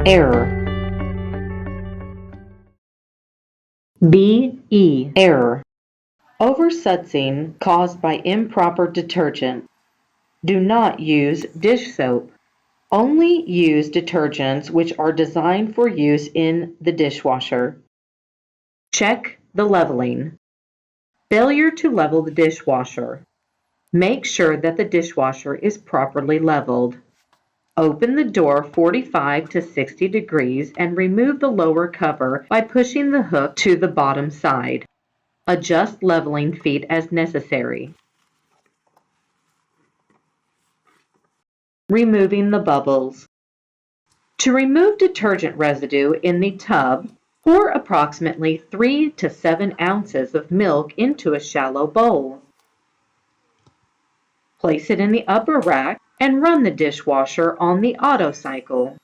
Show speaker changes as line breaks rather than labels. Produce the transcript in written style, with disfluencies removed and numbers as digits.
Error. Error. Oversudsing caused by improper detergent. Do not use dish soap. Only use detergents which are designed for use in the dishwasher. Check the leveling. Failure to level the dishwasher. Make sure that the dishwasher is properly leveled. Open the door 45 to 60 degrees and remove the lower cover by pushing the hook to the bottom side. Adjust leveling feet as necessary. Removing the bubbles. To remove detergent residue in the tub, pour approximately 3 to 7 ounces of milk into a shallow bowl. Place it in the upper rack and run the dishwasher on the auto cycle.